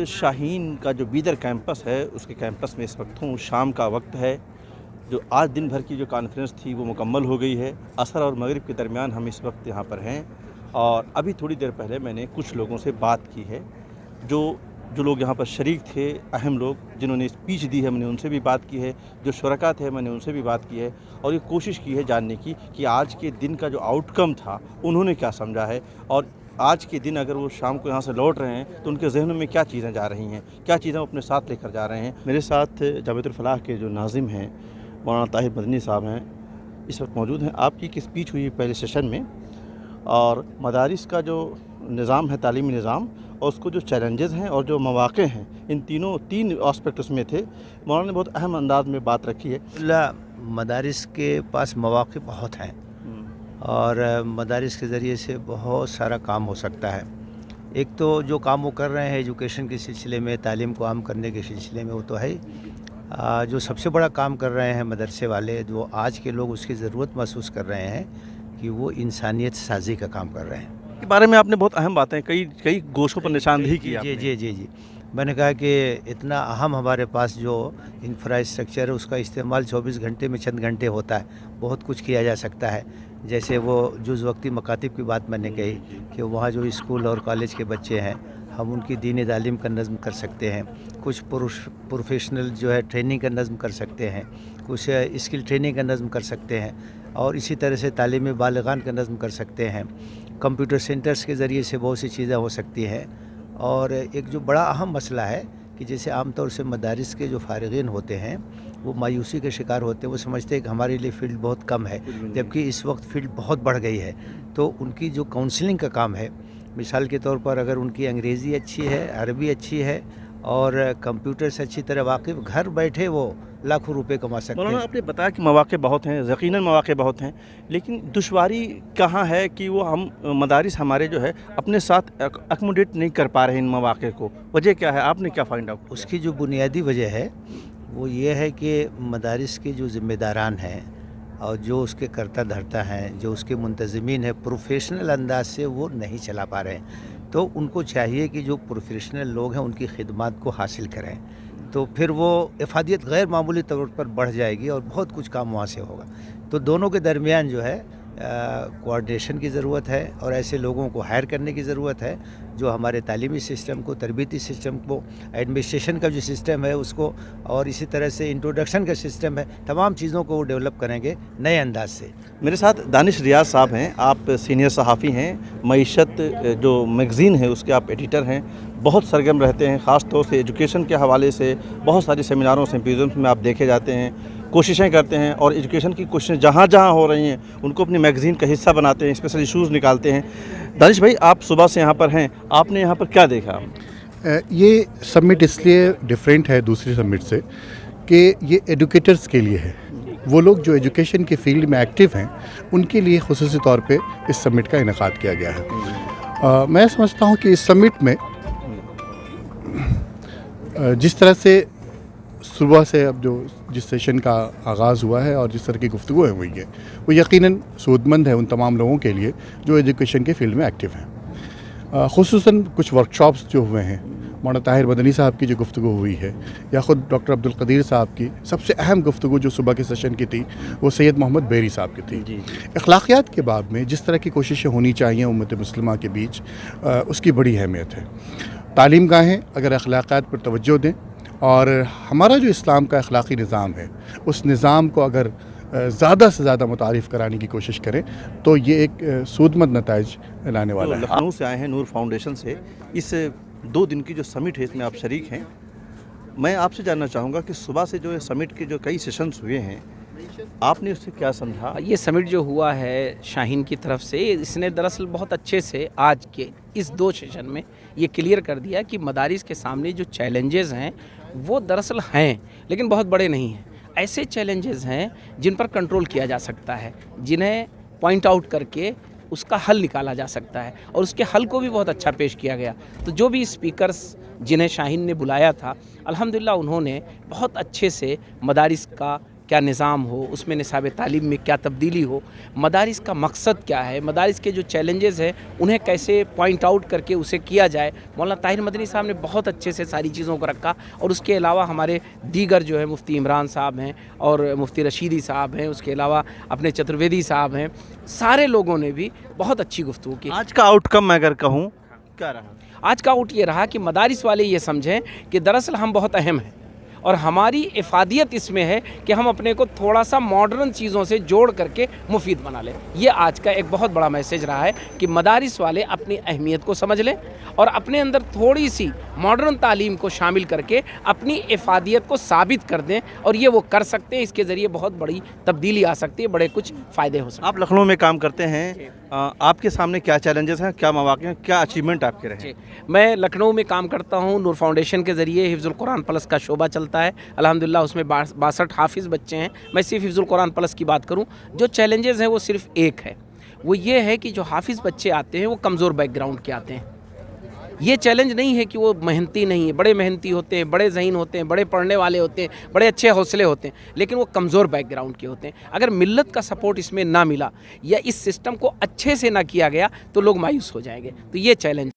शाहीन का जो बीदर कैंपस है उसके कैंपस में इस वक्त हूँ। शाम का वक्त है। जो आज दिन भर की जो कॉन्फ्रेंस थी वो मुकम्मल हो गई है। असर और मगरिब के दरमियान हम इस वक्त यहाँ पर हैं और अभी थोड़ी देर पहले मैंने कुछ लोगों से बात की है। जो लोग यहाँ पर शरीक थे, अहम लोग जिन्होंने स्पीच दी है, मैंने उनसे भी बात की है। जो शुरका थे मैंने उनसे भी बात की है और ये कोशिश की है जानने की कि आज के दिन का जो आउटकम था उन्होंने क्या समझा है और आज के दिन अगर वो शाम को यहाँ से लौट रहे हैं तो उनके जहनों में क्या चीज़ें जा रही हैं, क्या चीज़ें वो अपने साथ लेकर जा रहे हैं। मेरे साथ जामिअतुल फलाह के जो नाज़िम हैं मौलाना ताहिर मदनी साहब हैं, इस वक्त मौजूद हैं। आपकी एक स्पीच हुई पहले सेशन में और मदारिस का जो निज़ाम है, तालीमी निज़ाम, और उसको जो चैलेंजेस हैं और जो मौक़े हैं, इन तीन एस्पेक्ट उसमें थे। मौलाना ने बहुत अहम अंदाज में बात रखी है। मदारिस के पास मौक़े बहुत हैं और मदारिस के ज़रिए से बहुत सारा काम हो सकता है। एक तो जो काम वो कर रहे हैं एजुकेशन के सिलसिले में, तालीम को आम करने के सिलसिले में, वो तो है। जो सबसे बड़ा काम कर रहे हैं मदरसे वाले, जो आज के लोग उसकी ज़रूरत महसूस कर रहे हैं कि वो इंसानियत साजी का काम कर रहे हैं। के बारे में आपने बहुत अहम बातें कई गोशों पर निशानदेही की आपने। जी। मैंने कहा कि इतना अहम हमारे पास जो इंफ्रास्ट्रक्चर है उसका इस्तेमाल 24 घंटे में चंद घंटे होता है। बहुत कुछ किया जा सकता है। जैसे वो जुज़ वक्ती मकातिब की बात मैंने कही कि वहाँ जो स्कूल और कॉलेज के बच्चे हैं, हम उनकी दीनी तालीम का नज़्म कर सकते हैं। कुछ प्रोफेशनल जो है ट्रेनिंग का नज़्म कर सकते हैं, कुछ स्किल ट्रेनिंग का नज़्म कर सकते हैं और इसी तरह से तालीम बालिगान का नज़्म कर सकते हैं। कंप्यूटर सेंटर्स के ज़रिए से बहुत सी चीज़ें हो सकती हैं। और एक जो बड़ा अहम मसला है कि जैसे आम तौर से मदारिस के जो फ़ारिगीन होते हैं वो मायूसी के शिकार होते हैं। वो समझते हैं कि हमारे लिए फ़ील्ड बहुत कम है, जबकि इस वक्त फ़ील्ड बहुत बढ़ गई है। तो उनकी जो काउंसलिंग का काम है, मिसाल के तौर पर अगर उनकी अंग्रेज़ी अच्छी है, अरबी अच्छी है और कंप्यूटर से अच्छी तरह वाकिफ़, घर बैठे वो लाखों रुपए कमा सकते हैं। आपने बताया कि मौक़े बहुत हैं, यकीनन मौक़े बहुत हैं, लेकिन दुश्वारी कहाँ है कि वो हम मदारिस हमारे जो है अपने साथ अकोमोडेट नहीं कर पा रहे हैं इन मौक़े को। वजह क्या है, आपने क्या फाइंड आउट? उसकी जो बुनियादी वजह है वो ये है कि मदारिस के जो ज़िम्मेदारान हैं और जो उसके करता धरता हैं, जो उसके मुंतज़मीन हैं, प्रोफेशनल अंदाज से वो नहीं चला पा रहे हैं। तो उनको चाहिए कि जो प्रोफेशनल लोग हैं उनकी खिदमत को हासिल करें, तो फिर वो इफ़ादियत गैर मामूली तौर पर बढ़ जाएगी और बहुत कुछ काम वहाँ से होगा। तो दोनों के दरमियान जो है कोऑर्डिनेशन की ज़रूरत है और ऐसे लोगों को हायर करने की ज़रूरत है जो हमारे तालीमी सिस्टम को, तरबियती सिस्टम को, एडमिनिस्ट्रेशन का जो सिस्टम है उसको, और इसी तरह से इंट्रोडक्शन का सिस्टम है, तमाम चीज़ों को वो डेवलप करेंगे नए अंदाज से। मेरे साथ दानिश रियाज साहब हैं। आप सीनियर सहाफ़ी हैं, मईशत जो मैगज़ीन है उसके आप एडिटर हैं, बहुत सरगर्म रहते हैं। ख़ास तौर से एजुकेशन के हवाले से बहुत सारे सेमिनारों, सिम्पोजियम्स में आप देखे जाते हैं, कोशिशें करते हैं और एजुकेशन की कोशिशें जहाँ जहाँ हो रही हैं उनको अपनी मैगज़ीन का हिस्सा बनाते हैं, स्पेशल इशूज़ निकालते हैं। दानिश भाई, आप सुबह से यहाँ पर हैं, आपने यहाँ पर क्या देखा? ये समिट इसलिए डिफरेंट है दूसरी समिट से कि ये एजुकेटर्स के लिए है। वो लोग जो एजुकेशन के फील्ड में एक्टिव हैं उनके लिए खुसूसी तौर पे इस समिट का इनेकाद किया गया है। मैं समझता हूँ कि इस समिट में जिस तरह से सुबह से अब जिस सेशन का आगाज़ हुआ है और जिस तरह की गुफ्तगू हुई है वो यकीनन सूदमंद है उन तमाम लोगों के लिए जो एजुकेशन के फील्ड में एक्टिव हैं। खुसूसन कुछ वर्कशॉप्स जो हुए हैं, मौलाना ताहिर मदनी साहब की जो गुफ्तगू हुई है या ख़ुद डॉक्टर अब्दुल कदीर साहब की सबसे अहम गुफ्तगू जो सुबह के सेशन की थी वो सैयद मोहम्मद बेरी साहब की थी। अखलाकियात के बाब में जिस तरह की कोशिशें होनी चाहिए उम्मत मुस्लिमा के बीच, उसकी बड़ी अहमियत है। तालीम गाहें अगर अखलाकियात पर तवज्जो दें और हमारा जो इस्लाम का अखलाकी निज़ाम है उस निज़ाम को अगर ज़्यादा से ज़्यादा मुतारिफ़ कराने की कोशिश करें तो ये एक सूदमंद नताइज लाने वाला है। लखनऊ से आए हैं, नूर फाउंडेशन से। इस 2 दिन की जो समिट है इसमें आप शरीक हैं। मैं आपसे जानना चाहूँगा कि सुबह से जो है समिट के जो कई सेशंस हुए हैं, आपने उससे क्या समझा? ये समिट जो हुआ है शाहीन की तरफ से, इसने दरअसल बहुत अच्छे से आज के इस 2 सेशन में ये क्लियर कर दिया कि मदारिस के सामने जो चैलेंजेस हैं वो दरअसल हैं लेकिन बहुत बड़े नहीं हैं। ऐसे चैलेंजेस हैं जिन पर कंट्रोल किया जा सकता है, जिन्हें पॉइंट आउट करके उसका हल निकाला जा सकता है और उसके हल को भी बहुत अच्छा पेश किया गया। तो जो भी स्पीकर्स जिन्हें शाहीन ने बुलाया था, अल्हम्दुलिल्लाह उन्होंने बहुत अच्छे से मदारिस का क्या निज़ाम हो, उसमें निसाब तालीम में क्या तब्दीली हो, मदारिस का मकसद क्या है, मदारिस के जो चैलेंजेस हैं उन्हें कैसे पॉइंट आउट करके उसे किया जाए। मौलाना ताहिर मदनी साहब ने बहुत अच्छे से सारी चीज़ों को रखा, और उसके अलावा हमारे दीगर जो है मुफ्ती इमरान साहब हैं और मुफ्ती रशीदी साहब हैं, उसके अलावा अपने चतुर्वेदी साहब हैं, सारे लोगों ने भी बहुत अच्छी गुफ्तगू की। आज का आउटकम मैं अगर कहूँ क्या रहा? आज का आउट ये रहा कि मदारिस वाले ये समझें कि दरअसल हम बहुत अहम हैं, और हमारी इफ़ादियत इसमें है कि हम अपने को थोड़ा सा मॉडर्न चीज़ों से जोड़ करके मुफीद बना लें। ये आज का एक बहुत बड़ा मैसेज रहा है कि मदारिस वाले अपनी अहमियत को समझ लें और अपने अंदर थोड़ी सी मॉडर्न तालीम को शामिल करके अपनी इफ़ादियत को साबित कर दें, और ये वो कर सकते हैं। इसके ज़रिए बहुत बड़ी तब्दीली आ सकती है, बड़े कुछ फ़ायदे हो सकते हैं। आप लखनऊ में काम करते हैं, आपके सामने क्या चैलेंजेस हैं, क्या मौक़े हैं, क्या अचीवमेंट आपके रहे? मैं लखनऊ में काम करता हूँ। नूर फाउंडेशन के ज़रिए हिफ्ज़ुल कुरान प्लस का शोबा चलता है। अल्हम्दुलिल्लाह उसमें 62 हाफिज़ बच्चे हैं। मैं सिर्फ हिफ्ज़ुल कुरान प्लस की बात करूँ, जो चैलेंजेस हैं वो सिर्फ एक है, वो ये है कि जो हाफिज़ बच्चे आते हैं वो कमज़ोर बैकग्राउंड के आते हैं। ये चैलेंज नहीं है कि वो मेहनती नहीं है, बड़े मेहनती होते हैं, बड़े ज़हीन होते हैं, बड़े पढ़ने वाले होते हैं, बड़े अच्छे हौसले होते हैं, लेकिन वो कमज़ोर बैकग्राउंड के होते हैं। अगर मिल्लत का सपोर्ट इसमें ना मिला या इस सिस्टम को अच्छे से ना किया गया तो लोग मायूस हो जाएंगे। तो ये चैलेंज